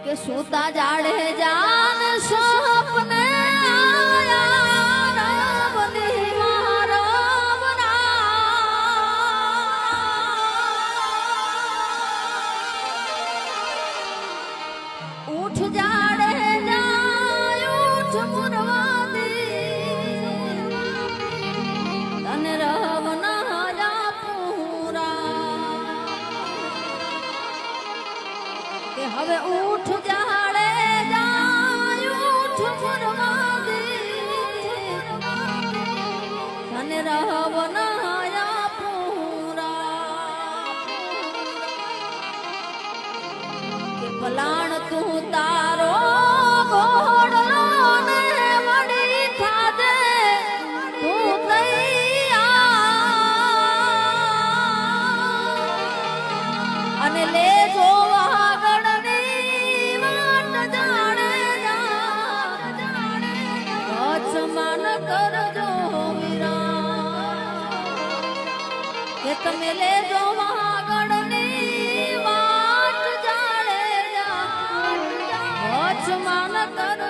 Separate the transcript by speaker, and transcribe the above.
Speaker 1: કે સુતા જાડે જાન સપને આયા રામની મારવના ઉઠ જાડે જાય ઉઠ મુરવાદી તને રવના જા પૂરા કે હવે ઉઠ જાડે જાય ઉઠ મુરવાદી તને રવના જા પૂરા કે પલાણ તું તારો ઘોડલો ને મળી થાજે તું તૈયાર અને લે જો વાગડની વાટ જાણે કચ્છમાં ન કરજો મીરા કે તમે લેજો વાગડની વાટ જાણે કચ્છમાં ન કરજો